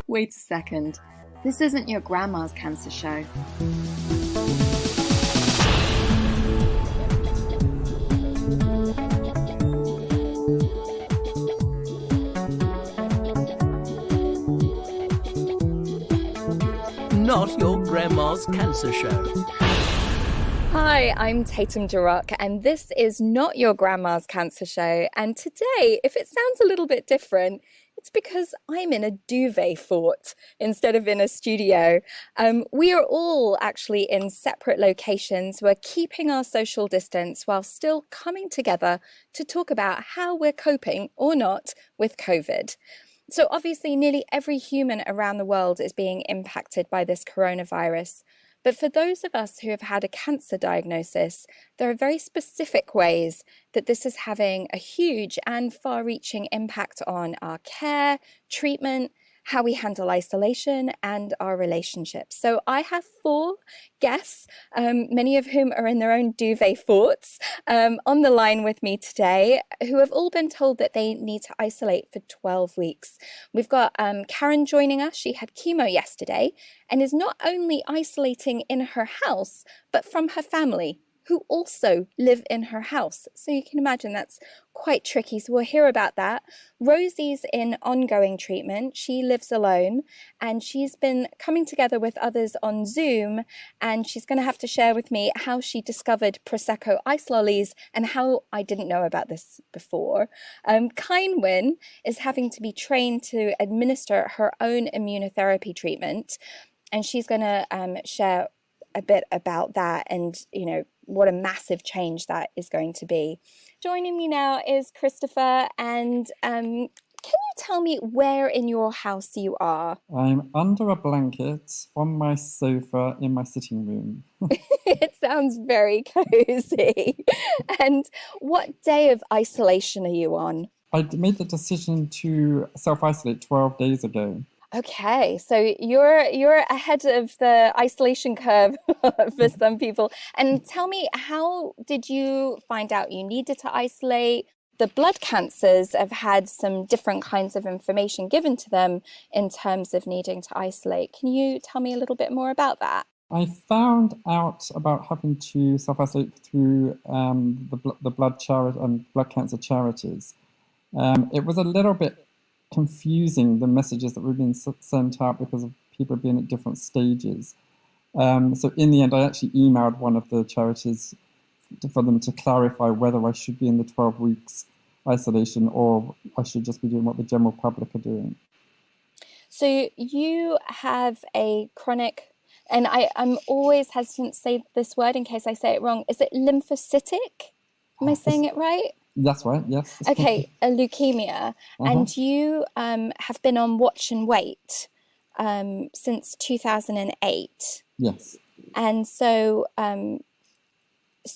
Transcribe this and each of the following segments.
Wait a second. This isn't your grandma's cancer show. Not your grandma's cancer show. Hi, I'm Tatum, and this is Not Your Grandma's Cancer Show. And today, if it sounds a little bit different, it's because I'm in a duvet fort instead of in a studio. We are all actually in separate locations. We're keeping our social distance while still coming together to talk about how we're coping or not with COVID. So obviously, nearly every human around the world is being impacted by this coronavirus. But for those of us who have had a cancer diagnosis, there are very specific ways that this is having a huge and far-reaching impact on our care, treatment, how we handle isolation, and our relationships. So I have 4 guests, many of whom are in their own duvet forts, on the line with me today, who have all been told that they need to isolate for 12 weeks. We've got Karen joining us. She had chemo yesterday and is not only isolating in her house, but from her family, who also live in her house. So you can imagine that's quite tricky. So we'll hear about that. Rosie's in ongoing treatment. She lives alone and she's been coming together with others on Zoom, and she's going to have to share with me how she discovered Prosecco ice lollies and how I didn't know about this before. Ceinwen is having to be trained to administer her own immunotherapy treatment, and she's going to share a bit about that and, you know, what a massive change that is going to be. Joining me now is Christopher, and can you tell me where in your house you are? I'm under a blanket on my sofa in my sitting room. It sounds very cozy. And what day of isolation are you on? I made the decision to self-isolate 12 days ago. Okay, so you're ahead of the isolation curve for some people. And tell me, how did you find out you needed to isolate? The blood cancers have had some different kinds of information given to them in terms of needing to isolate. Can you tell me a little bit more about that? I found out about having to self-isolate through the blood cancer charities. It was a little bit confusing, the messages that were being sent out, because of people being at different stages. So in the end, I actually emailed one of the charities for them to clarify whether I should be in the 12 weeks isolation or I should just be doing what the general public are doing. So you have a chronic, and I'm always hesitant to say this word in case I say it wrong. Is it lymphocytic? Am I saying it right? That's right, yes. Okay, a leukemia. And you have been on watch and wait since 2008. Yes. And so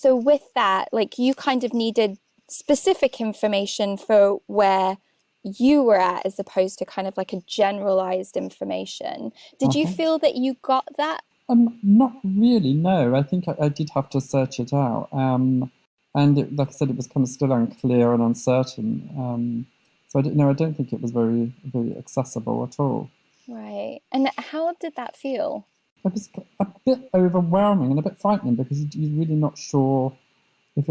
with that, like, you kind of needed specific information for where you were at as opposed to kind of like a generalized information. Did you feel that you got that? Not really, no. I think I did have to search it out. And like I said, it was kind of still unclear and uncertain. So I don't think it was very, very accessible at all. Right. And how did that feel? It was a bit overwhelming and a bit frightening, because you're really not sure if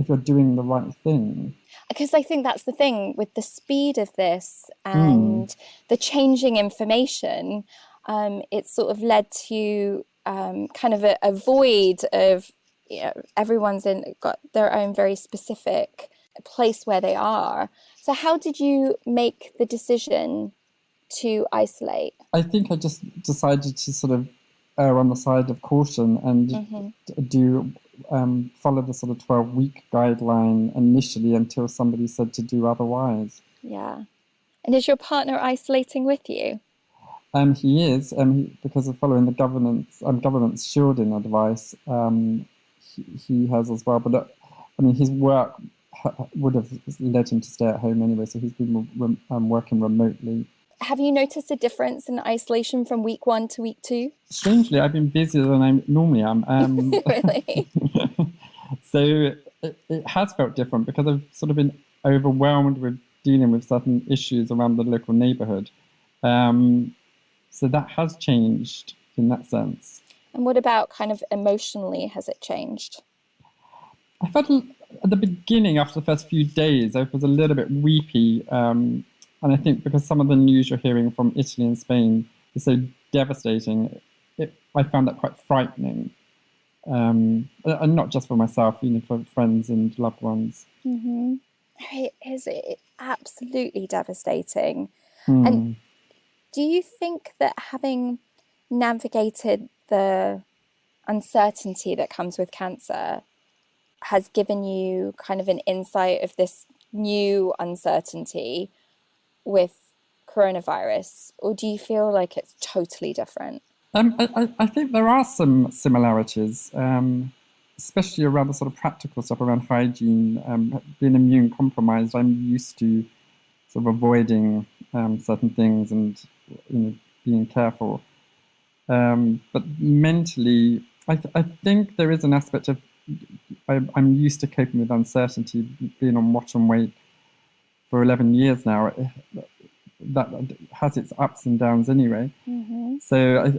you're doing the right thing. Because I think that's the thing with the speed of this and the changing information. It's sort of led to kind of a void of, you know, everyone's got their own very specific place where they are. So how did you make the decision to isolate? I think I just decided to sort of err on the side of caution and follow the sort of 12-week guideline initially until somebody said to do otherwise. Yeah. And is your partner isolating with you? He is, because of following the government's shielding advice. He has as well, but his work would have led him to stay at home anyway, so he's been working remotely. Have you noticed a difference in isolation from week 1 to week 2? Strangely, I've been busier than I normally am. Really? So it has felt different because I've sort of been overwhelmed with dealing with certain issues around the local neighborhood. Um, so that has changed in that sense. And what about kind of emotionally has it changed? I felt at the beginning, after the first few days, I was a little bit weepy. And I think because some of the news you're hearing from Italy and Spain is so devastating, I found that quite frightening. And not just for myself, for friends and loved ones. Mm-hmm. It is absolutely devastating. And Mm. do you think that having navigated the uncertainty that comes with cancer has given you kind of an insight of this new uncertainty with coronavirus, or do you feel like it's totally different? I think there are some similarities, especially around the sort of practical stuff around hygiene. Being immune compromised, I'm used to sort of avoiding certain things and being careful. But mentally, I think there is an aspect of I'm used to coping with uncertainty, being on watch and wait for 11 years now. That has its ups and downs anyway. Mm-hmm. So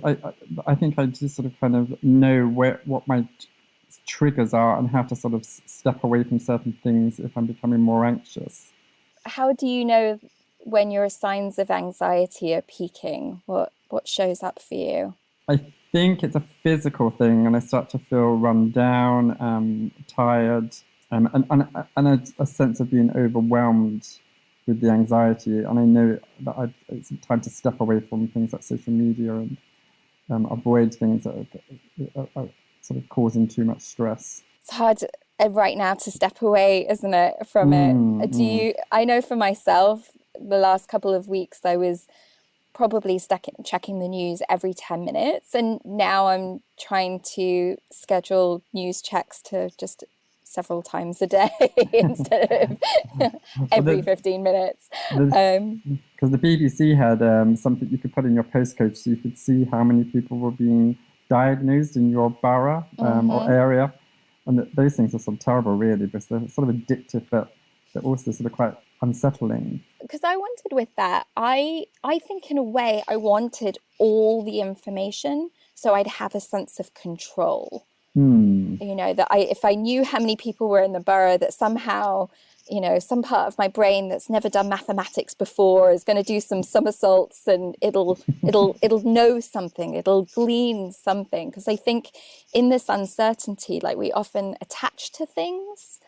I think I just sort of kind of know what my triggers are and how to sort of step away from certain things if I'm becoming more anxious. How do you know when your signs of anxiety are peaking? What shows up for you? I think it's a physical thing, and I start to feel run down, tired, and a sense of being overwhelmed with the anxiety. And I know that it's time to step away from things like social media and avoid things that are sort of causing too much stress. It's hard right now to step away, isn't it, from it? Do you? I know for myself, the last couple of weeks, I was probably checking the news every 10 minutes. And now I'm trying to schedule news checks to just several times a day instead of every 15 minutes. Because the BBC had something you could put in your postcode so you could see how many people were being diagnosed in your borough or area. And those things are sort of terrible, really, because they're sort of addictive, but they're also sort of quite unsettling. Because I wanted with that, I think in a way I wanted all the information so I'd have a sense of control. That if I knew how many people were in the borough, that somehow, some part of my brain that's never done mathematics before is going to do some somersaults and it'll know something, it'll glean something. Because I think in this uncertainty, like we often attach to things,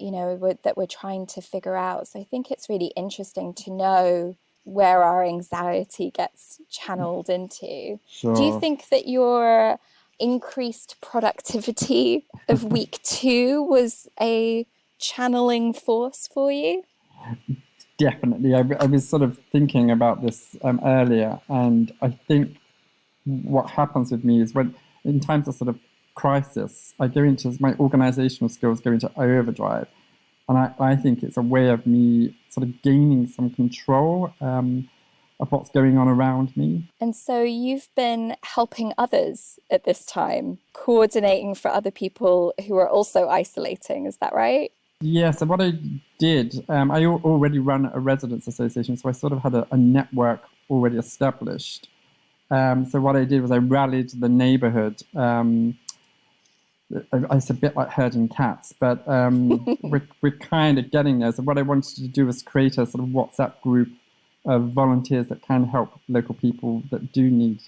that we're trying to figure out. So I think it's really interesting to know where our anxiety gets channeled into. Sure. Do you think that your increased productivity of week 2 was a channeling force for you? Definitely. I was sort of thinking about this earlier, and I think what happens with me is when in times of sort of crisis, I go into my organizational skills go into overdrive. And I think it's a way of me sort of gaining some control of what's going on around me. And so you've been helping others at this time, coordinating for other people who are also isolating. Is that right? Yeah, so what I did, I already run a residents association, so I sort of had a network already established. So what I did was I rallied the neighborhood. It's a bit like herding cats, but we're kind of getting there. So what I wanted to do was create a sort of WhatsApp group of volunteers that can help local people that do need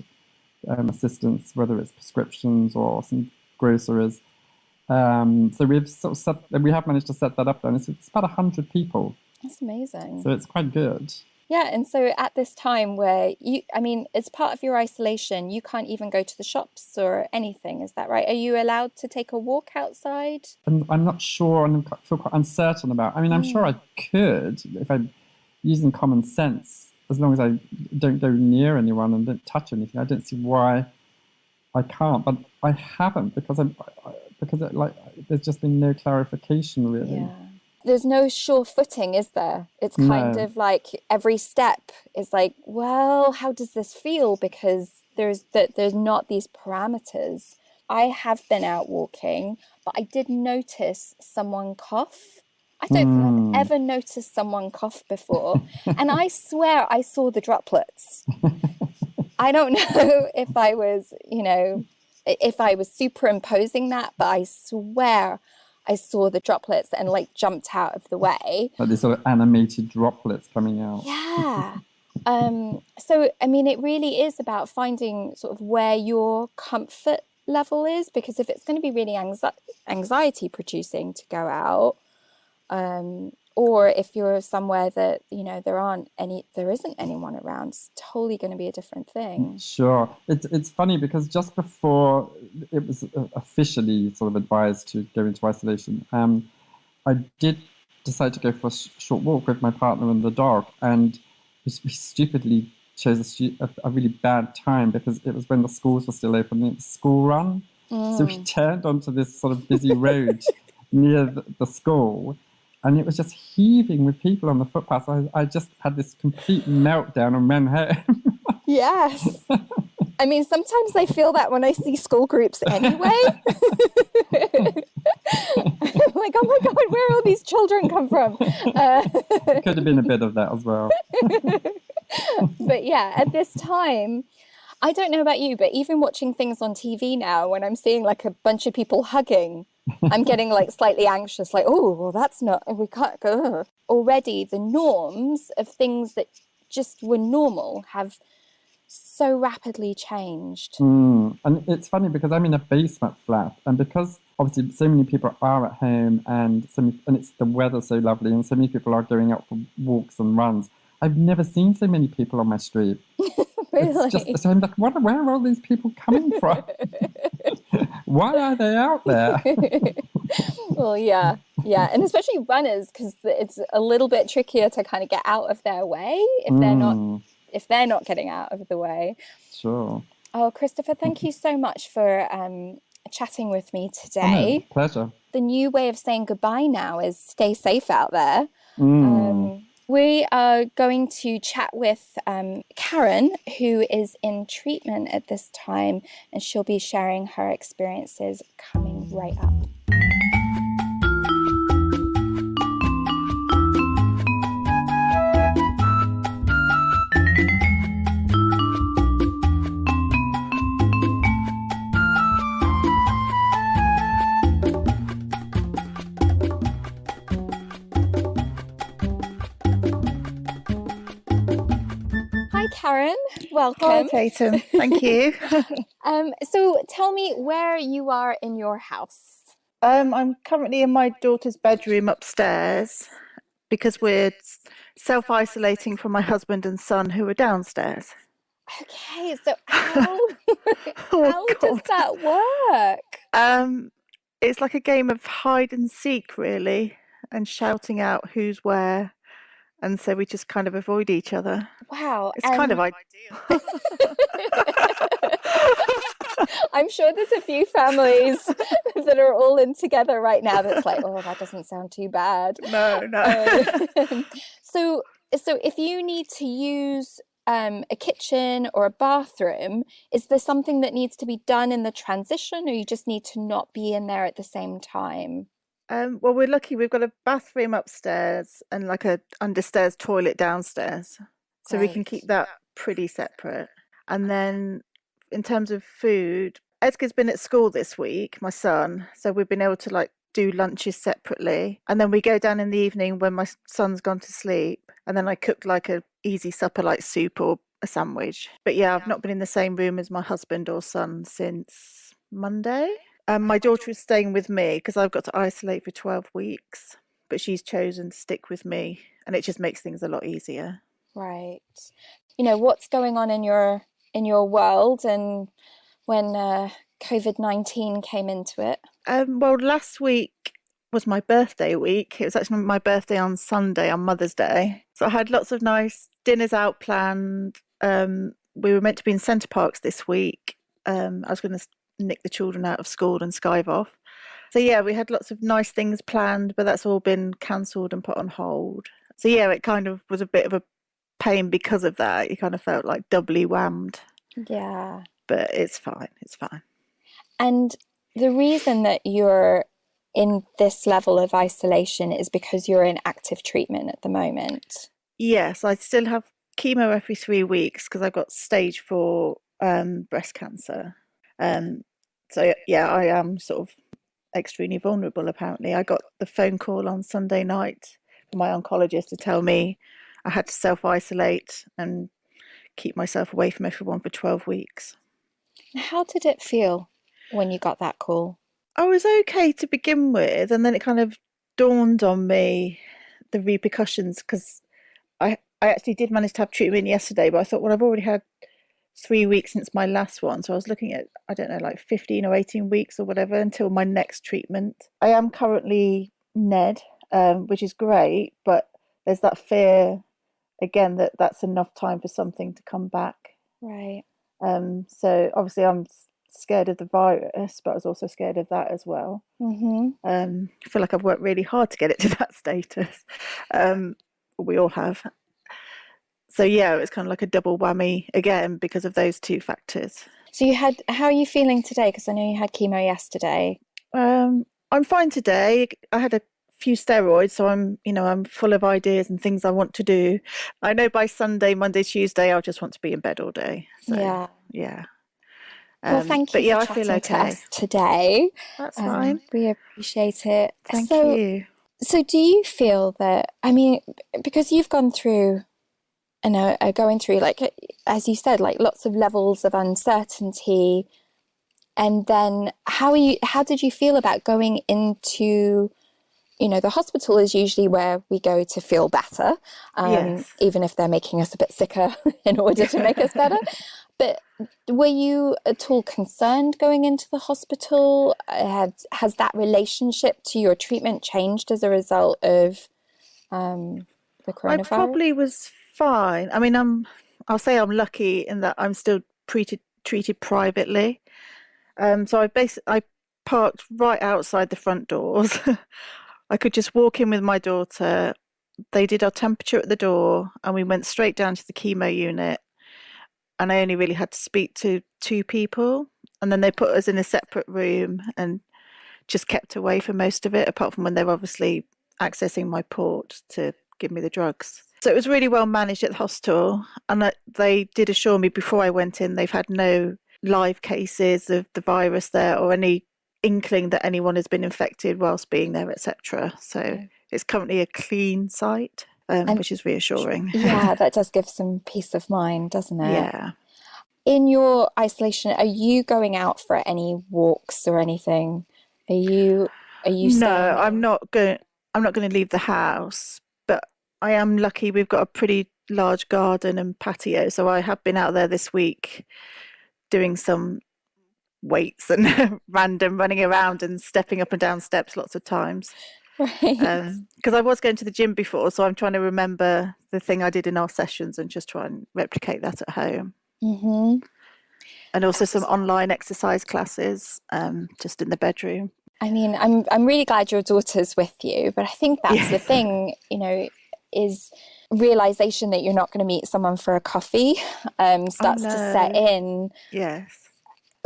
assistance, whether it's prescriptions or some groceries. So we have managed to set that up, and it's about 100 people. That's amazing. So it's quite good. Yeah, and so at this time where as part of your isolation, you can't even go to the shops or anything, is that right? Are you allowed to take a walk outside? I'm not sure, and I feel quite uncertain about. I'm sure I could if I'm using common sense, as long as I don't go near anyone and don't touch anything. I don't see why I can't, but I haven't because there's just been no clarification really. Yeah. There's no sure footing, is there? It's kind of like every step is like, well, how does this feel? Because there's not these parameters I have been out walking, but I did notice someone cough. I don't think I've ever noticed someone cough before. And I swear I saw the droplets. I don't know if I was, if I was superimposing that, but I swear I saw the droplets and like jumped out of the way. Like these sort of animated droplets coming out. Yeah. So, I mean, it really is about finding sort of where your comfort level is, because if it's going to be really anxiety producing to go out, or if you're somewhere that, there isn't anyone around, it's totally going to be a different thing. Sure. It's funny because just before it was officially sort of advised to go into isolation, I did decide to go for a short walk with my partner and the dog, and we stupidly chose a really bad time because it was when the schools were still open. It was school run. So we turned onto this sort of busy road near the school, and it was just heaving with people on the footpath. I just had this complete meltdown and ran home. Yes. I mean, sometimes I feel that when I see school groups anyway. Like, oh my God, where all these children come from? Could have been a bit of that as well. But yeah, at this time, I don't know about you, but even watching things on TV now, when I'm seeing like a bunch of people hugging, I'm getting like slightly anxious, like, oh, well, that's not, we can't go. Already the norms of things that just were normal have so rapidly changed. And it's funny because I'm in a basement flat, and because obviously so many people are at home, and it's the weather so lovely, and so many people are going out for walks and runs. I've never seen so many people on my street. Really? So I'm like, where are all these people coming from? Why are they out there? Well, yeah, and especially runners, because it's a little bit trickier to kind of get out of their way if they're not getting out of the way. Sure. Oh, Christopher, thank you so much for chatting with me today. Oh, pleasure. The new way of saying goodbye now is stay safe out there. We are going to chat with Karen, who is in treatment at this time, and she'll be sharing her experiences coming right up. Karen, welcome. Hi, Tatum. Thank you. So tell me where you are in your house. I'm currently in my daughter's bedroom upstairs because we're self-isolating from my husband and son who are downstairs. Okay, so how does that work? It's like a game of hide and seek, really, and shouting out who's where. And so we just kind of avoid each other. Wow. It's kind of ideal. I'm sure there's a few families that are all in together right now that's like, oh, that doesn't sound too bad. No. So if you need to use a kitchen or a bathroom, is there something that needs to be done in the transition, or you just need to not be in there at the same time? Well, we're lucky. We've got a bathroom upstairs and like a understairs toilet downstairs. So we can keep that pretty separate. And then in terms of food, Edgar's been at school this week, my son. So we've been able to like do lunches separately. And then we go down in the evening when my son's gone to sleep. And then I cook like a easy supper like soup or a sandwich. But yeah, I've not been in the same room as my husband or son since Monday. My daughter is staying with me because I've got to isolate for 12 weeks, but she's chosen to stick with me, and it just makes things a lot easier. Right. What's going on in your world, and when COVID-19 came into it? Well, last week was my birthday week. It was actually my birthday on Sunday, on Mother's Day. So I had lots of nice dinners out planned. We were meant to be in Centre Parks this week. I was going to nick the children out of school and skive off. So yeah, we had lots of nice things planned, but that's all been cancelled and put on hold. So yeah, it kind of was a bit of a pain because of that. You kind of felt like doubly whammed. Yeah. But it's fine. And the reason that you're in this level of isolation is because you're in active treatment at the moment. Yes, I still have chemo every 3 weeks because I've got stage 4 breast cancer. So yeah, I am sort of extremely vulnerable apparently. I got the phone call on Sunday night from my oncologist to tell me I had to self-isolate and keep myself away from everyone for 12 weeks. How did it feel when you got that call? I was okay to begin with, and then it kind of dawned on me the repercussions because I actually did manage to have treatment yesterday, but I thought, well, I've already had 3 weeks since my last one. So I was looking at, I don't know, like 15 or 18 weeks or whatever until my next treatment. I am currently NED, which is great, but there's that fear again that that's enough time for something to come back. Right. So obviously I'm scared of the virus, but I was also scared of that as well. I feel like I've worked really hard to get it to that status. We all have. So yeah, it was kind of like a double whammy again because of those two factors. So how are you feeling today? Because I know you had chemo yesterday. I'm fine today. I had a few steroids, so I'm full of ideas and things I want to do. I know by Sunday, Monday, Tuesday, I'll just want to be in bed all day. So, yeah. Well, thank you for chatting to us today. That's fine. We appreciate it. Thank you. So do you feel that, I mean, because you've gone through and are going through, like, as you said, like lots of levels of uncertainty, and then how did you feel about going into, the hospital is usually where we go to feel better, Yes. even if they're making us a bit sicker in order to make us better. But were you at all concerned going into the hospital? Has that relationship to your treatment changed as a result of the coronavirus? I probably was fine. I mean, I'll say I'm lucky in that I'm still treated privately. So I parked right outside the front doors. I could just walk in with my daughter. They did our temperature at the door, and we went straight down to the chemo unit. And I only really had to speak to 2 people, and then they put us in a separate room and just kept away for most of it, apart from when they were obviously accessing my port to give me the drugs. So it was really well managed at the hospital, and they did assure me before I went in they've had no live cases of the virus there or any inkling that anyone has been infected whilst being there, etc. So it's currently a clean site, which is reassuring. Yeah, that does give some peace of mind, doesn't it? Yeah. In your isolation, are you going out for any walks or anything? Are you No, I'm not going to leave the house, but I am lucky we've got a pretty large garden and patio, so I have been out there this week doing some weights and random running around and stepping up and down steps lots of times. Right. Because I was going to the gym before, so I'm trying to remember the thing I did in our sessions and just try and replicate that at home. And also some online exercise classes, just in the bedroom. I mean, I'm really glad your daughter's with you, but I think that's the thing, is realization that you're not going to meet someone for a coffee starts to set in. Yes.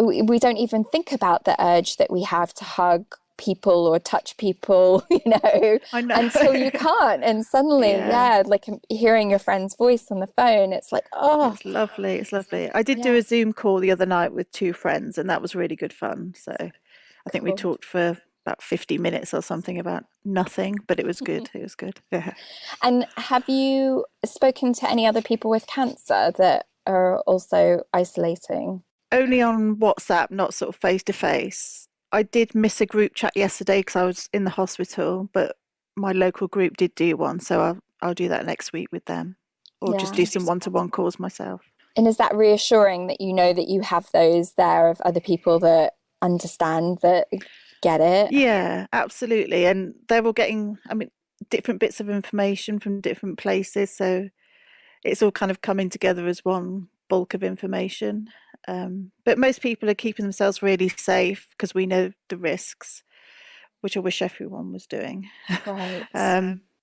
We don't even think about the urge that we have to hug people or touch people, I know. until you can't. And suddenly, like hearing your friend's voice on the phone, it's like, oh. It's lovely. It's lovely. I did do a Zoom call the other night with 2 friends, and that was really good fun. So I think we talked for about 50 minutes or something about nothing, but it was good. It was good. Yeah. And have you spoken to any other people with cancer that are also isolating? Only on WhatsApp, not sort of face to face. I did miss a group chat yesterday because I was in the hospital, but my local group did do one, so I'll do that next week with them, or just do some one-to-one calls myself. And is that reassuring that you know that you have those there of other people that understand, that get it? Yeah, absolutely. And they're all getting, different bits of information from different places, so it's all kind of coming together as one bulk of information. But most people are keeping themselves really safe because we know the risks, which I wish everyone was doing. Right.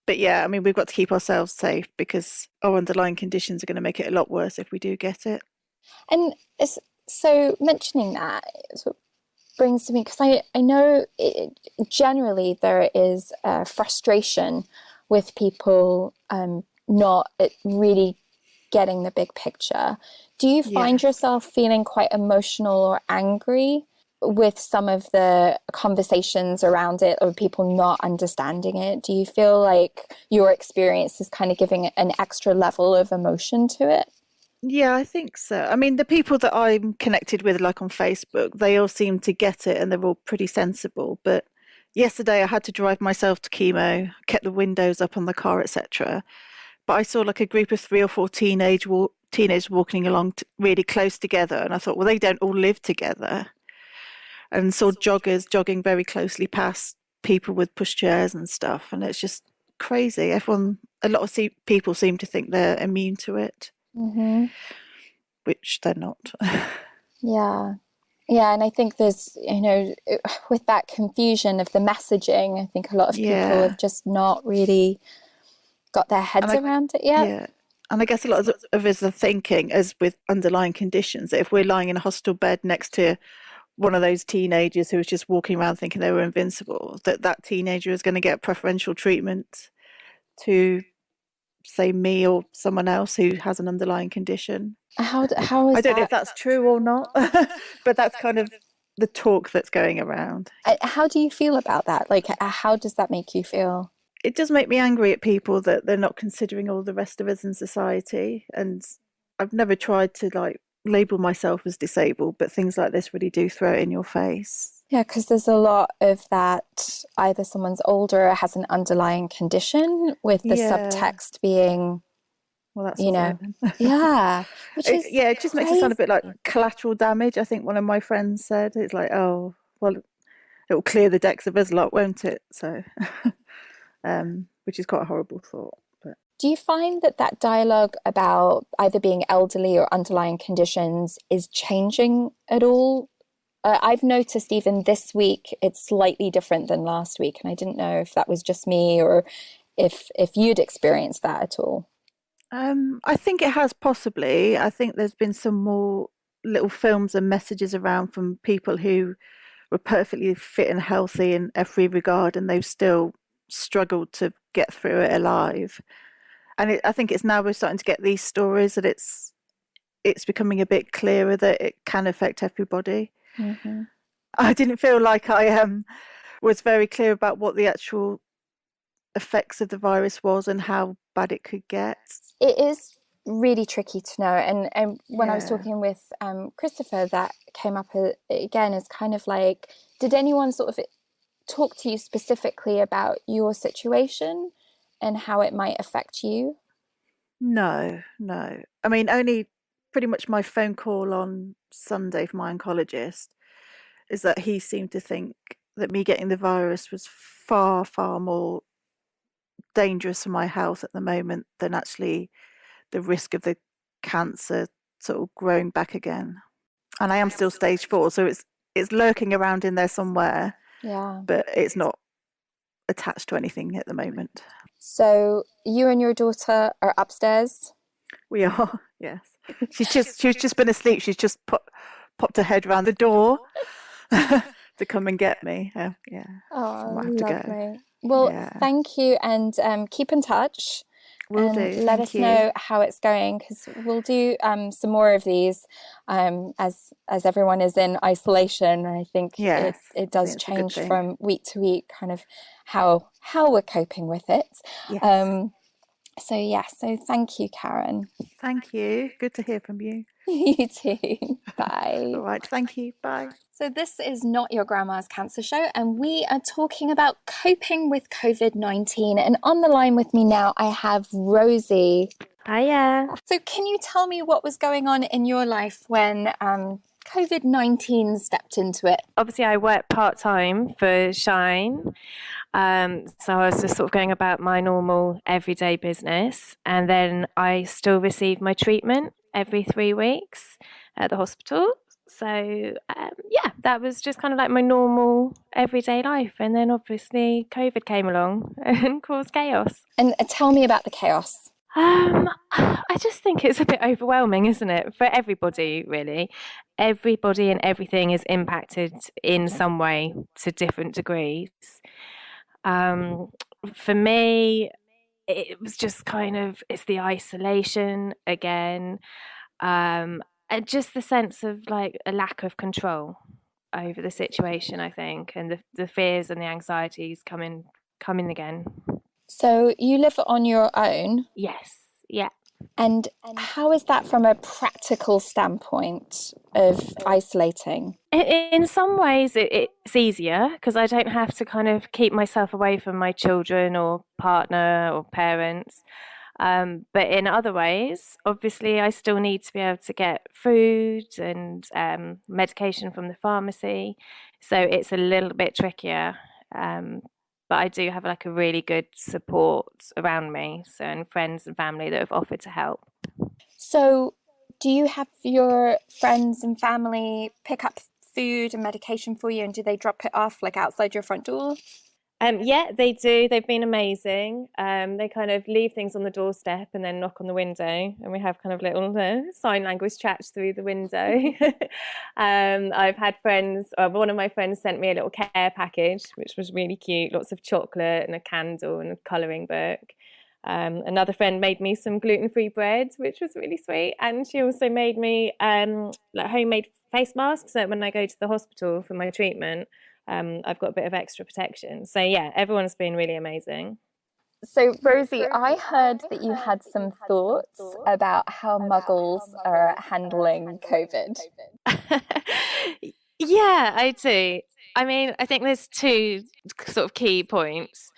But yeah, we've got to keep ourselves safe because our underlying conditions are going to make it a lot worse if we do get it. And so mentioning that, brings to me, because I know generally there is frustration with people not really getting the big picture. Do you find yourself feeling quite emotional or angry with some of the conversations around it, or people not understanding it? Do you feel like your experience is kind of giving an extra level of emotion to it? Yeah, I think so. I mean, the people that I'm connected with, like on Facebook, they all seem to get it and they're all pretty sensible. But yesterday I had to drive myself to chemo, kept the windows up on the car, etc. But I saw like a group of 3 or 4 teenagers walking along really close together, and I thought, well, they don't all live together. And saw joggers jogging very closely past people with pushchairs and stuff, and it's just crazy. A lot of people seem to think they're immune to it, Mm-hmm. which they're not. Yeah. Yeah, and I think there's, with that confusion of the messaging, I think a lot of people have just not really got their heads around it yet. Yeah. And I guess a lot of us are thinking, as with underlying conditions, that if we're lying in a hospital bed next to one of those teenagers who was just walking around thinking they were invincible, that teenager is going to get preferential treatment to, say, me or someone else who has an underlying condition. How is I don't know that? if that's true or not, but that's kind of the talk that's going around. How do you feel about that? Like, how does that make you feel? It does make me angry at people that they're not considering all the rest of us in society. And I've never tried to like label myself as disabled, but things like this really do throw it in your face. Yeah, because there's a lot of that. Either someone's older or has an underlying condition, with the subtext being, well, that's yeah, which is it just makes it sound a bit like collateral damage. I think one of my friends said it's like, oh, well, it will clear the decks of us lot, won't it? So, which is quite a horrible thought. But do you find that dialogue about either being elderly or underlying conditions is changing at all? I've noticed even this week it's slightly different than last week, and I didn't know if that was just me or if you'd experienced that at all. I think it has possibly. I think there's been some more little films and messages around from people who were perfectly fit and healthy in every regard, and they've still struggled to get through it alive. And I think it's now we're starting to get these stories that it's becoming a bit clearer that it can affect everybody. Mm-hmm. I didn't feel like I was very clear about what the actual effects of the virus was and how bad it could get. It is really tricky to know, and when I was talking with Christopher, that came up again as kind of like, did anyone sort of talk to you specifically about your situation and how it might affect you? No. I mean, only pretty much my phone call on Sunday from my oncologist is that he seemed to think that me getting the virus was far, far more dangerous for my health at the moment than actually the risk of the cancer sort of growing back again. And I am still stage 4, so it's lurking around in there somewhere. Yeah. But it's not attached to anything at the moment. So you and your daughter are upstairs? We are, yes. She's just been asleep. She's just popped her head around the door to come and get me. Yeah. Oh, I have to lovely. go. Well, thank you, and keep in touch. Will do. Let us know how it's going, because we'll do some more of these as everyone is in isolation. I think it does change from week to week, kind of how we're coping with it. Yes. So thank you, Karen. Thank you. Good to hear from you. You too. Bye. All right. Thank you. Bye. So this is Not Your Grandma's Cancer Show, and we are talking about coping with COVID-19. And on the line with me now, I have Rosie. Hiya. So can you tell me what was going on in your life when COVID-19 stepped into it? Obviously, I work part-time for Shine. So I was just sort of going about my normal everyday business. And then I still receive my treatment every 3 weeks at the hospital. So, that was just kind of like my normal everyday life. And then obviously COVID came along and caused chaos. And tell me about the chaos. I just think it's a bit overwhelming, isn't it? For everybody, really. Everybody and everything is impacted in some way to different degrees. Um, for me, it was just it's the isolation again, and just the sense of like a lack of control over the situation, I think, and the fears and the anxieties coming again. So you live on your own, Yes, yeah. and how is that from a practical standpoint of isolating? In some ways, it's easier because I don't have to kind of keep myself away from my children or partner or parents. But in other ways, obviously, I still need to be able to get food and medication from the pharmacy. So it's a little bit trickier. But I do have like a really good support around me, so and friends and family that have offered to help. So do you have your friends and family pick up food and medication for you, and do they drop it off like outside your front door? Yeah, they do. They've been amazing. They kind of leave things on the doorstep and then knock on the window, and we have kind of little sign language chats through the window. I've had friends. One of my friends sent me a little care package, which was really cute. Lots of chocolate and a candle and a colouring book. Another friend made me some gluten-free bread, which was really sweet, and she also made me like homemade face masks so that when I go to the hospital for my treatment, I've got a bit of extra protection. So yeah, everyone's been really amazing. So Rosie, I heard that you had some thoughts about how Muggles are handling COVID. Yeah, I do. I mean, I think there's two sort of key points.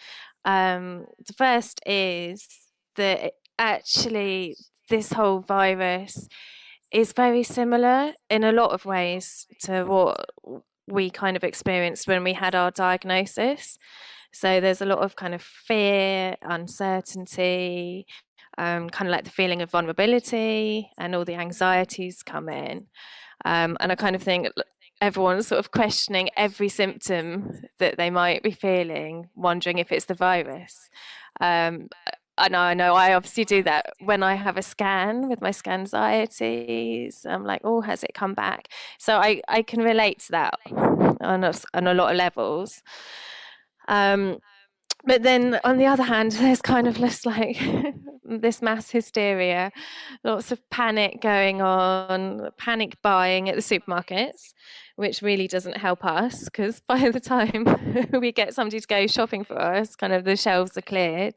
The first is that actually this whole virus is very similar in a lot of ways to what we kind of experienced when we had our diagnosis. So there's a lot of kind of fear, uncertainty, kind of like the feeling of vulnerability, and all the anxieties come in. And I kind of think everyone's sort of questioning every symptom that they might be feeling, wondering if it's the virus. I know I obviously do that when I have a scan with my scanxiety. I'm like, oh, has it come back? So I can relate to that on a lot of levels. But then on the other hand, there's kind of less like this mass hysteria, lots of panic going on, panic buying at the supermarkets, which really doesn't help us because by the time we get somebody to go shopping for us, kind of the shelves are cleared.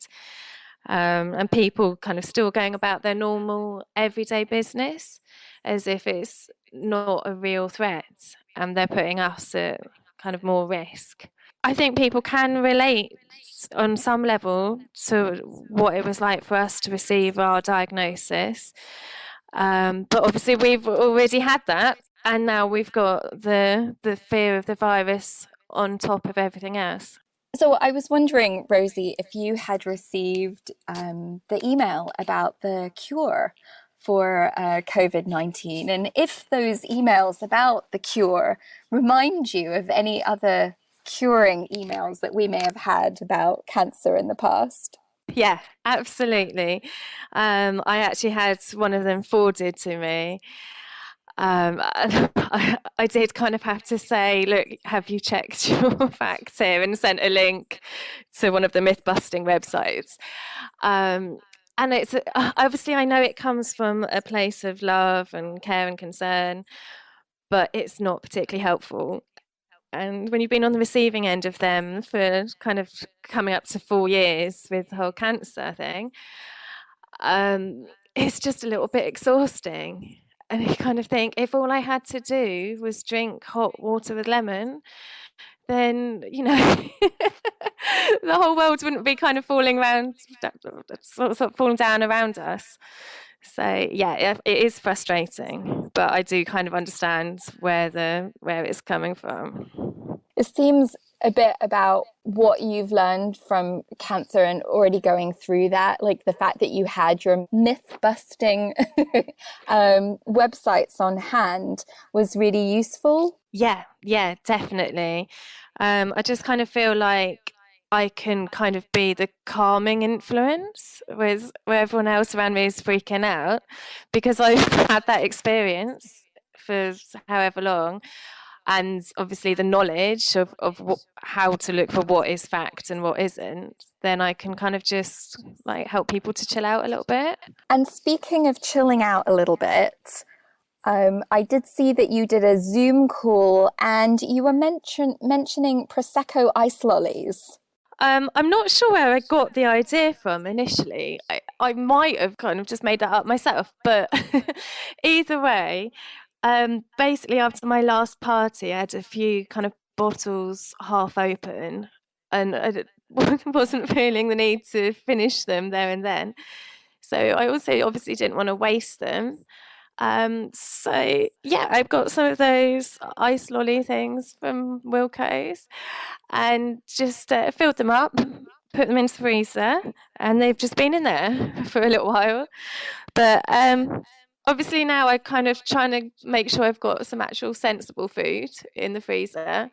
And people kind of still going about their normal everyday business as if it's not a real threat, and they're putting us at kind of more risk. I think people can relate on some level to what it was like for us to receive our diagnosis. But obviously we've already had that, and now we've got the fear of the virus on top of everything else. So I was wondering, Rosie, if you had received the email about the cure for COVID-19, and if those emails about the cure remind you of any other curing emails that we may have had about cancer in the past. Yeah, absolutely. I actually had one of them forwarded to me. I did kind of have to say, look, have you checked your facts here? And sent a link to one of the myth-busting websites. And it's obviously, I know it comes from a place of love and care and concern, but it's not particularly helpful. And when you've been on the receiving end of them for kind of coming up to 4 years with the whole cancer thing, it's just a little bit exhausting. And you kind of think, if all I had to do was drink hot water with lemon, then, you know, the whole world wouldn't be kind of falling down around us. So yeah, it is frustrating, but I do kind of understand where it's coming from. It seems a bit about what you've learned from cancer and already going through that, like the fact that you had your myth-busting websites on hand was really useful. Yeah, definitely. I just kind of feel like I can kind of be the calming influence where everyone else around me is freaking out, because I've had that experience for however long, and obviously the knowledge of how to look for what is fact and what isn't, then I can kind of just like help people to chill out a little bit. And speaking of chilling out a little bit, I did see that you did a Zoom call and you were mentioning Prosecco ice lollies. I'm not sure where I got the idea from initially. I might have kind of just made that up myself, but either way, basically after my last party, I had a few kind of bottles half open, and I wasn't feeling the need to finish them there and then. So I also obviously didn't want to waste them. So yeah, I've got some of those ice lolly things from Wilco's, and just filled them up, put them into the freezer, and they've just been in there for a little while. But obviously now I'm kind of trying to make sure I've got some actual sensible food in the freezer.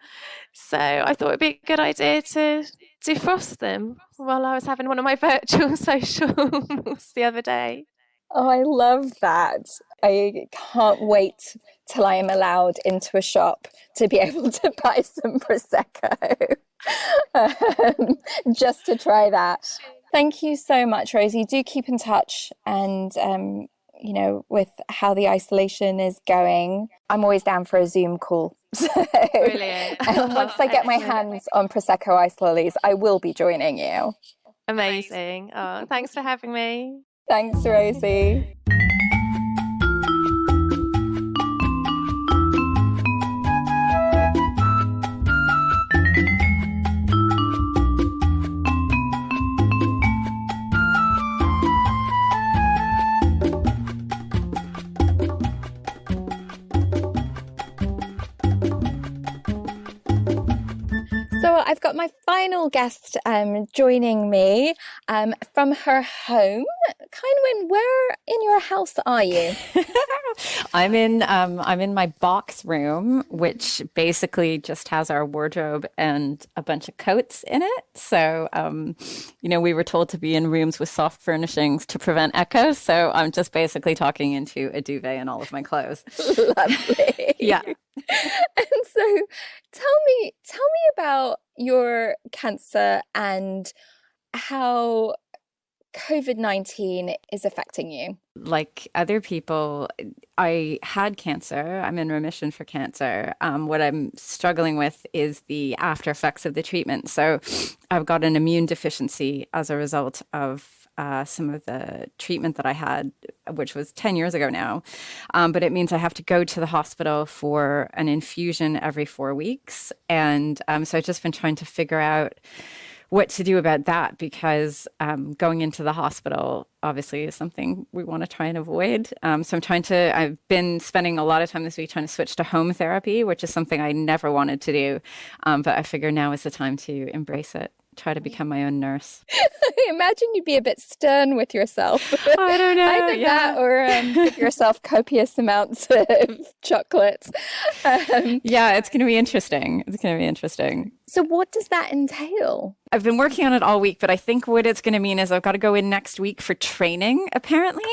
So I thought it'd be a good idea to defrost them while I was having one of my virtual socials the other day. Oh, I love that. I can't wait till I am allowed into a shop to be able to buy some Prosecco, just to try that. Thank you so much, Rosie. Do keep in touch, and with how the isolation is going. I'm always down for a Zoom call. So, Brilliant. And once I get my hands on Prosecco ice lollies, I will be joining you. Amazing. Oh, thanks for having me. Thanks, Rosie. So I've got my final guest joining me from her home. Ceinwen, where in your house are you? I'm in my box room, which basically just has our wardrobe and a bunch of coats in it. So, we were told to be in rooms with soft furnishings to prevent echo. So I'm just basically talking into a duvet and all of my clothes. Lovely. Yeah. And so tell me about your cancer and how COVID-19 is affecting you. Like other people, I had cancer. I'm in remission for cancer. What I'm struggling with is the after effects of the treatment. So I've got an immune deficiency as a result of some of the treatment that I had, which was 10 years ago now. But it means I have to go to the hospital for an infusion every 4 weeks. And so I've just been trying to figure out what to do about that, because going into the hospital obviously is something we want to try and avoid. So I've been spending a lot of time this week trying to switch to home therapy, which is something I never wanted to do. But I figure now is the time to embrace it. Try to become my own nurse. I imagine you'd be a bit stern with yourself. I don't know. Either that or give yourself copious amounts of chocolate. Yeah, it's going to be interesting. So what does that entail? I've been working on it all week, but I think what it's going to mean is I've got to go in next week for training, apparently,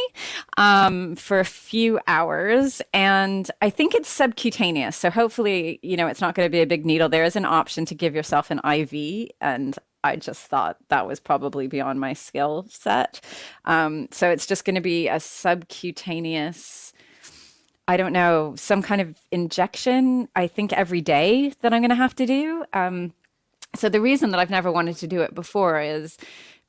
for a few hours. And I think it's subcutaneous. So hopefully, it's not going to be a big needle. There is an option to give yourself an IV, and I just thought that was probably beyond my skill set. So it's just going to be a subcutaneous, I don't know, some kind of injection, I think every day that I'm going to have to do. So the reason that I've never wanted to do it before is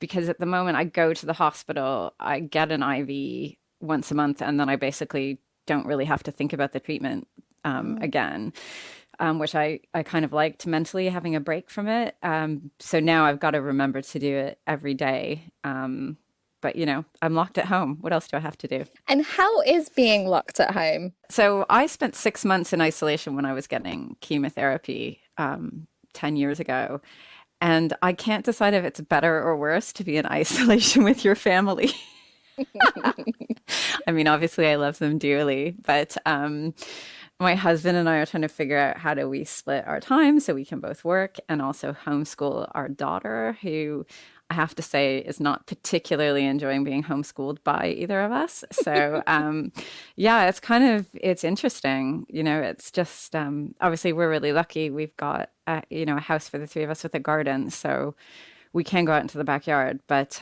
because at the moment I go to the hospital, I get an IV once a month, and then I basically don't really have to think about the treatment again. Which I kind of liked mentally, having a break from it. So now I've got to remember to do it every day. But, I'm locked at home. What else do I have to do? And how is being locked at home? So I spent 6 months in isolation when I was getting chemotherapy 10 years ago. And I can't decide if it's better or worse to be in isolation with your family. I mean, obviously I love them dearly, but my husband and I are trying to figure out how do we split our time so we can both work and also homeschool our daughter, who I have to say is not particularly enjoying being homeschooled by either of us. So yeah, it's interesting. It's just obviously we're really lucky. We've got a house for the three of us with a garden, so we can go out into the backyard. But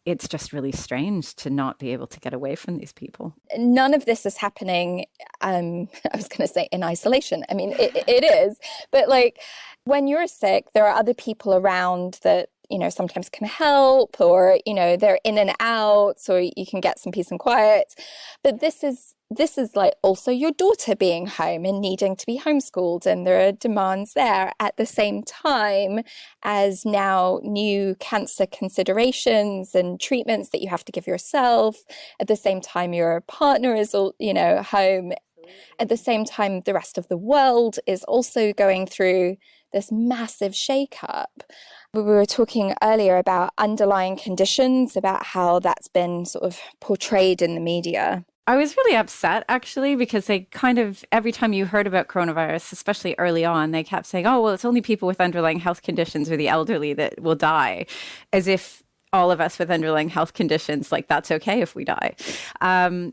it's just really strange to not be able to get away from these people. None of this is happening, I was going to say in isolation. I mean, it is. But like when you're sick, there are other people around that, sometimes can help, or, they're in and out, so you can get some peace and quiet. But this is like also your daughter being home and needing to be homeschooled, and there are demands there at the same time as now new cancer considerations and treatments that you have to give yourself. At the same time, your partner is, home. At the same time, the rest of the world is also going through this massive shakeup. We were talking earlier about underlying conditions, about how that's been sort of portrayed in the media. I was really upset, actually, because they kind of, every time you heard about coronavirus, especially early on, they kept saying, oh, well, it's only people with underlying health conditions or the elderly that will die, as if all of us with underlying health conditions, like that's okay if we die.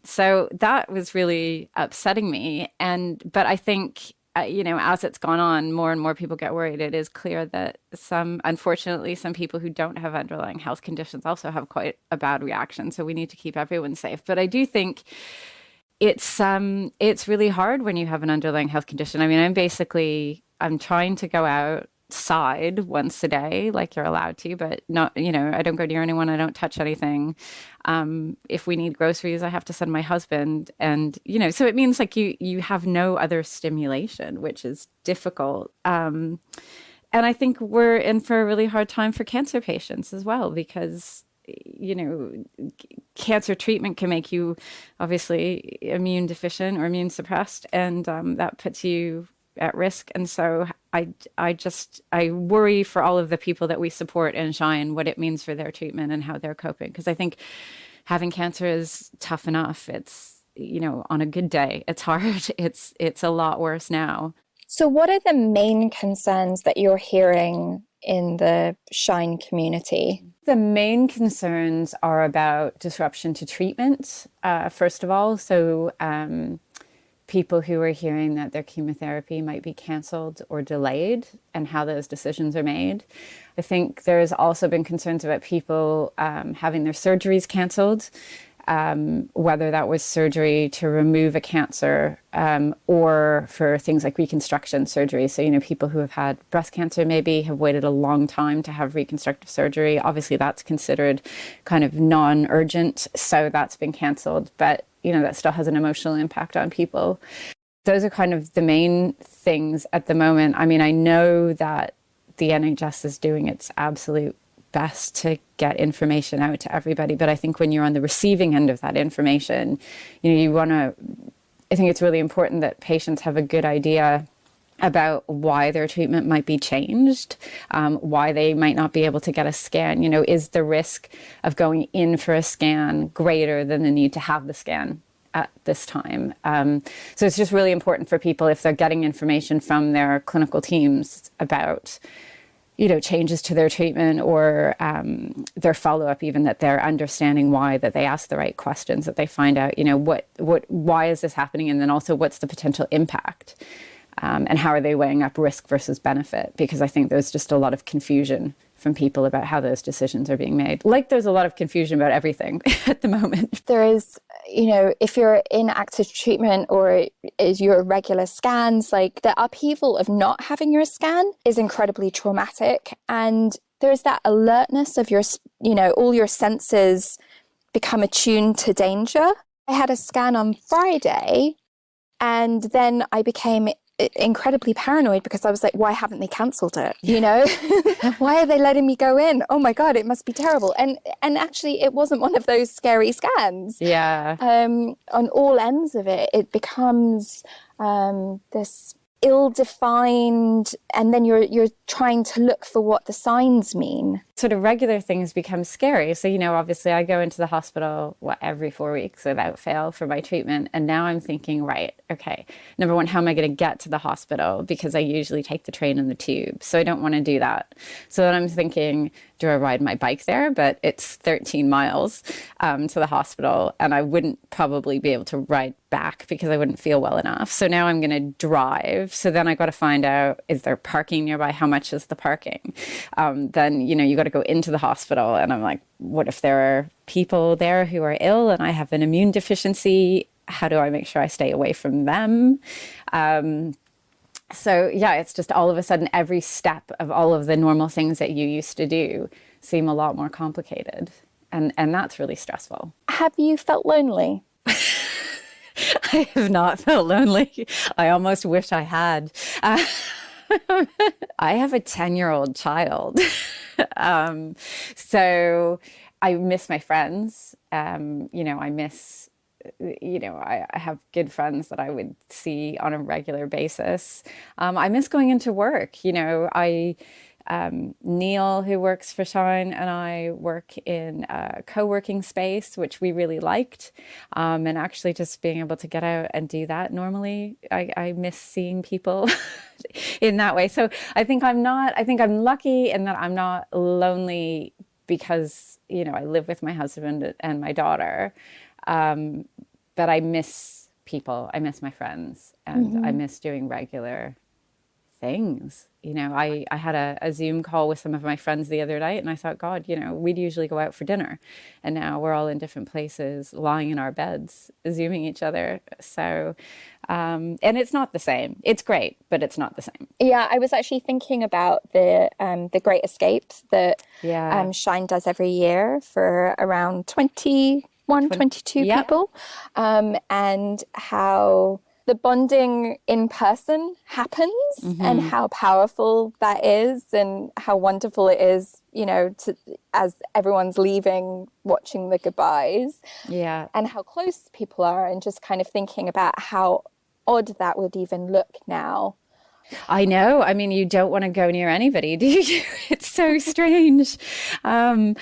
So that was really upsetting me. But I think, as it's gone on, more and more people get worried. It is clear that unfortunately, some people who don't have underlying health conditions also have quite a bad reaction. So we need to keep everyone safe. But I do think it's really hard when you have an underlying health condition. I mean, I'm trying to go outside once a day, like you're allowed to, but not, I don't go near anyone. I don't touch anything. If we need groceries, I have to send my husband. And, so it means like you have no other stimulation, which is difficult. And I think we're in for a really hard time for cancer patients as well, because, cancer treatment can make you obviously immune deficient or immune suppressed, and that puts you at risk. And so I worry for all of the people that we support in Shine, what it means for their treatment and how they're coping. Because I think having cancer is tough enough. It's, on a good day, it's hard. It's a lot worse now. So what are the main concerns that you're hearing in the Shine community? The main concerns are about disruption to treatment, first of all. So people who are hearing that their chemotherapy might be canceled or delayed and how those decisions are made. I think there's also been concerns about people having their surgeries canceled, whether that was surgery to remove a cancer or for things like reconstruction surgery. So, people who have had breast cancer maybe have waited a long time to have reconstructive surgery. Obviously, that's considered kind of non-urgent, so that's been canceled. But that still has an emotional impact on people. Those are kind of the main things at the moment. I mean, I know that the NHS is doing its absolute best to get information out to everybody, but I think when you're on the receiving end of that information, I think it's really important that patients have a good idea about why their treatment might be changed, why they might not be able to get a scan. Is the risk of going in for a scan greater than the need to have the scan at this time? So it's just really important for people, if they're getting information from their clinical teams about, changes to their treatment or their follow-up, even, that they're understanding why, that they ask the right questions, that they find out, why is this happening? And then also, what's the potential impact? And how are they weighing up risk versus benefit? Because I think there's just a lot of confusion from people about how those decisions are being made. Like there's a lot of confusion about everything at the moment. There is, if you're in active treatment or is your regular scans, like the upheaval of not having your scan is incredibly traumatic. And there's that alertness of your, all your senses become attuned to danger. I had a scan on Friday, and then I became incredibly paranoid because I was like, why haven't they cancelled it? Why are they letting me go in? Oh my God, it must be terrible. And actually it wasn't one of those scary scans. Yeah. On all ends of it, it becomes this ill-defined, and then you're trying to look for what the signs mean. sort of regular things become scary. So, obviously I go into the hospital, every 4 weeks without fail for my treatment. And now I'm thinking, right, okay, number one, how am I going to get to the hospital? Because I usually take the train and the tube. So I don't want to do that. So then I'm thinking, do I ride my bike there? But it's 13 miles to the hospital, and I wouldn't probably be able to ride back because I wouldn't feel well enough. So now I'm going to drive. So then I got to find out, is there parking nearby? How much is the parking? Then, you got to go into the hospital. And I'm like, what if there are people there who are ill and I have an immune deficiency? How do I make sure I stay away from them? So yeah, it's just all of a sudden every step of all of the normal things that you used to do seem a lot more complicated. And that's really stressful. Have you felt lonely? I have not felt lonely. I almost wish I had. I have a 10-year-old child. So I miss my friends. I miss, I have good friends that I would see on a regular basis. I miss going into work. Neil, who works for Shine, and I work in a co-working space, which we really liked. And actually just being able to get out and do that normally, I miss seeing people in that way. So I think I'm lucky in that I'm not lonely because, I live with my husband and my daughter. But I miss people. I miss my friends, and I miss doing regular things. I had a Zoom call with some of my friends the other night, and I thought, God, we'd usually go out for dinner, and now we're all in different places, lying in our beds, Zooming each other. So, and it's not the same. It's great, but it's not the same. Yeah, I was actually thinking about the Great Escape that Shine does every year for around 22 people, and how the bonding in person happens, and how powerful that is, and how wonderful it is, as everyone's leaving, watching the goodbyes, and how close people are, and just kind of thinking about how odd that would even look now. I know. I mean, you don't want to go near anybody, do you? It's so strange. I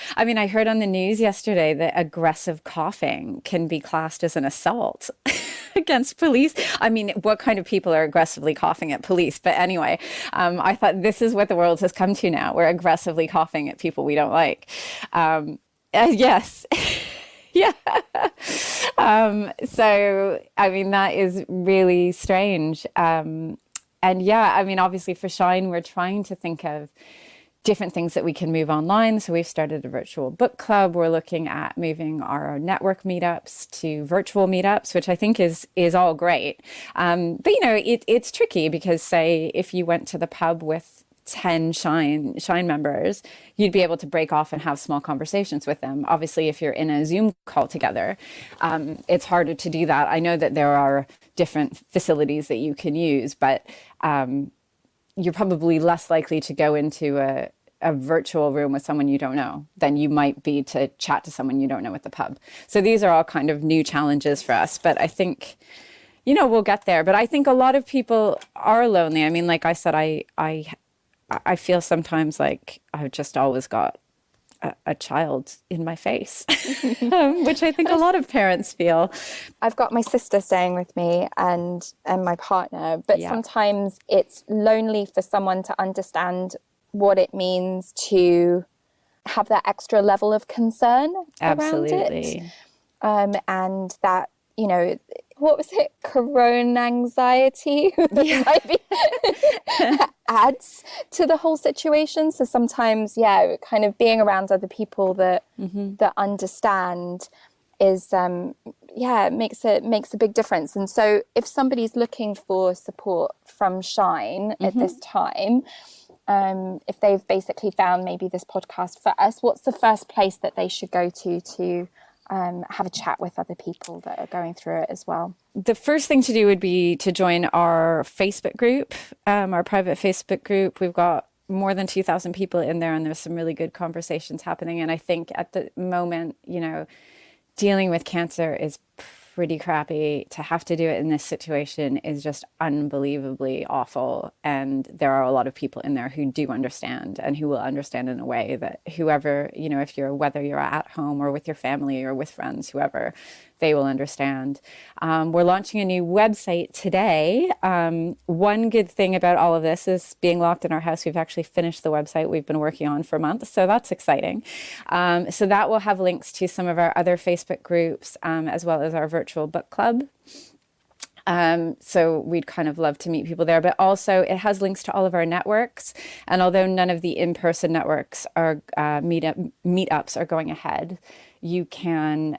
heard on the news yesterday that aggressive coughing can be classed as an assault against police. I mean, what kind of people are aggressively coughing at police? But anyway, I thought this is what the world has come to now. We're aggressively coughing at people we don't like. Yes. Yeah. So, that is really strange. And yeah, obviously for Shine, we're trying to think of different things that we can move online. So we've started a virtual book club. We're looking at moving our network meetups to virtual meetups, which I think is all great. But it's tricky because, say, if you went to the pub with 10 Shine members, you'd be able to break off and have small conversations with them. Obviously, if you're in a Zoom call together, it's harder to do that. I know that there are different facilities that you can use, but you're probably less likely to go into a virtual room with someone you don't know than you might be to chat to someone you don't know at the pub. So these are all kind of new challenges for us, but I think we'll get there. But I think a lot of people are lonely. Like I said, I feel sometimes like I've just always got a child in my face, which I think a lot of parents feel. I've got my sister staying with me and my partner, but sometimes it's lonely for someone to understand what it means to have that extra level of concern around it. And that, what was it? Corona anxiety adds to the whole situation. So sometimes, kind of being around other people that understand is, makes a big difference. And so if somebody's looking for support from Shine at this time, if they've basically found maybe this podcast for us, what's the first place that they should go to have a chat with other people that are going through it as well? The first thing to do would be to join our Facebook group, our private Facebook group. We've got more than 2,000 people in there, and there's some really good conversations happening. And I think at the moment, dealing with cancer is pretty crappy. To have to do it in this situation is just unbelievably awful. And there are a lot of people in there who do understand and who will understand in a way that whoever, if whether you're at home or with your family or with friends, whoever, they will understand. We're launching a new website today. One good thing about all of this is being locked in our house. We've actually finished the website we've been working on for months, so that's exciting. So that will have links to some of our other Facebook groups, as well as our virtual book club. So we'd kind of love to meet people there, but also it has links to all of our networks. And although none of the in-person networks are meetups are going ahead, you can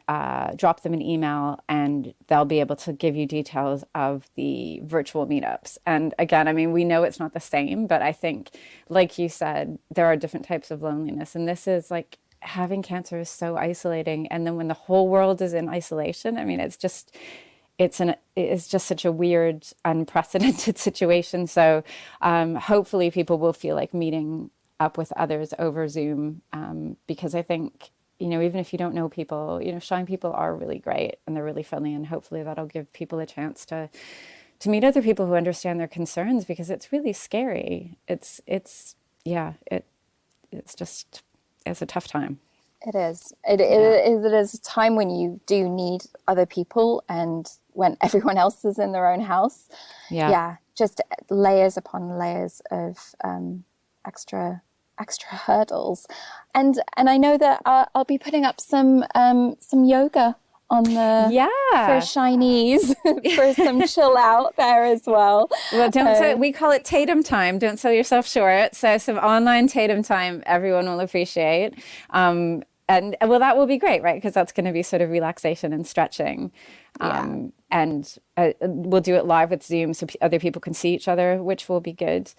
drop them an email and they'll be able to give you details of the virtual meetups. And again, I mean, we know it's not the same, but I think, like you said, there are different types of loneliness. And this is like, having cancer is so isolating. And then when the whole world is in isolation, I mean, it's just such a weird, unprecedented situation. So hopefully people will feel like meeting up with others over Zoom, because I think, even if you don't know people, Shine people are really great and they're really friendly, and hopefully that'll give people a chance to meet other people who understand their concerns, because it's really scary. It's a tough time. It is. It is a time when you do need other people, and when everyone else is in their own house. Yeah. Just layers upon layers of extra hurdles. And I know that I'll be putting up some yoga on the for Chinese for some chill out there as well. Well, we call it Tatum time. Don't sell yourself short. So some online Tatum time, everyone will appreciate. And that will be great, right? Because that's going to be sort of relaxation and stretching. And we'll do it live with Zoom so other people can see each other, which will be good.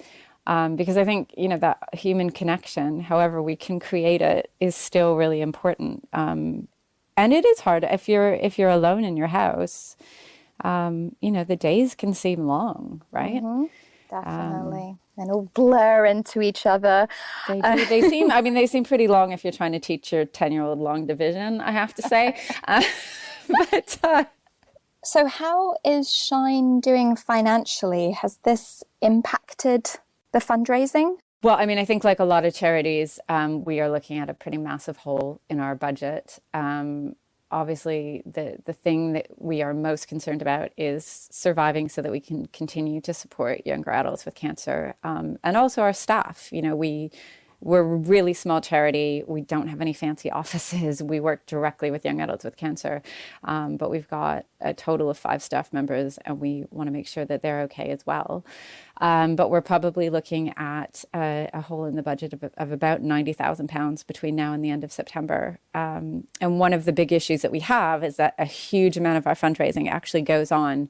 Because I think, that human connection, however we can create it, is still really important. And it is hard if you're alone in your house. The days can seem long, right? Mm-hmm. Definitely. And all blur into each other. They do. They seem pretty long if you're trying to teach your 10-year-old long division, I have to say. So how is Shine doing financially? Has this impacted the fundraising? Well, I think like a lot of charities, we are looking at a pretty massive hole in our budget. Obviously, the thing that we are most concerned about is surviving so that we can continue to support younger adults with cancer, and also our staff. We're a really small charity. We don't have any fancy offices. We work directly with young adults with cancer, but we've got a total of 5 staff members, and we want to make sure that they're okay as well. But we're probably looking at a hole in the budget of about £90,000 between now and the end of September. And one of the big issues that we have is that a huge amount of our fundraising actually goes on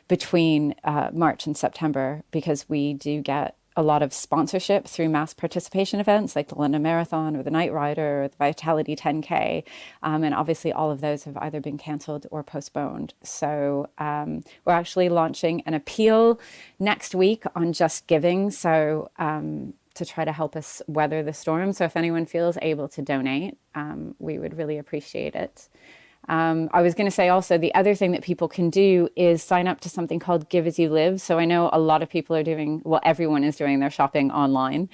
between March and September, because we do get a lot of sponsorship through mass participation events like the London Marathon or the Night Rider or the Vitality 10K. And obviously all of those have either been cancelled or postponed. So we're actually launching an appeal next week on Just Giving. So to try to help us weather the storm. So if anyone feels able to donate, we would really appreciate it. I was going to say also, the other thing that people can do is sign up to something called Give As You Live. So I know a lot of people are everyone is doing their shopping online.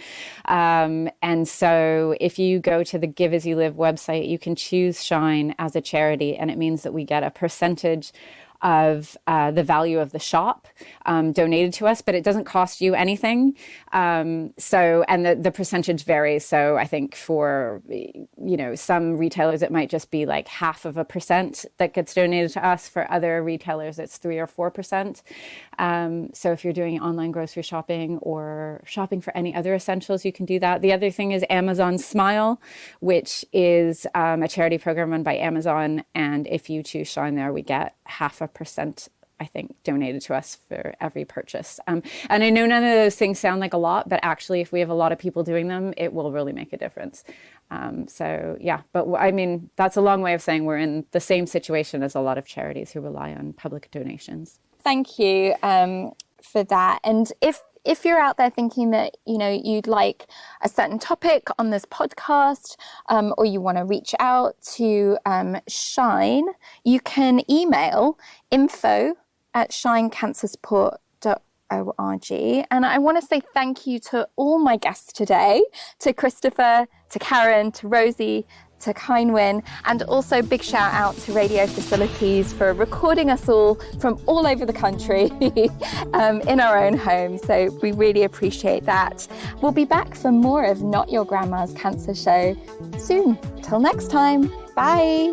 And so if you go to the Give As You Live website, you can choose Shine as a charity, and it means that we get a percentage of the value of the shop donated to us, but it doesn't cost you anything. And the percentage varies. So I think for, some retailers, it might just be like 0.5% that gets donated to us. For other retailers, it's 3 or 4%. So if you're doing online grocery shopping or shopping for any other essentials, you can do that. The other thing is Amazon Smile, which is a charity program run by Amazon. And if you choose Shine there, we get 0.5%, I think, donated to us for every purchase. And I know none of those things sound like a lot, but actually, if we have a lot of people doing them, it will really make a difference. But that's a long way of saying we're in the same situation as a lot of charities who rely on public donations. Thank you for that. And if if you're out there thinking that, you'd like a certain topic on this podcast, or you want to reach out to Shine, you can email info@shinecancersupport.org. And I want to say thank you to all my guests today, to Christopher, to Karen, to Rosie, to Ceinwen, and also big shout out to Radio Facilities for recording us all from all over the country in our own home. So we really appreciate that. We'll be back for more of Not Your Grandma's Cancer Show soon. Till next time, bye.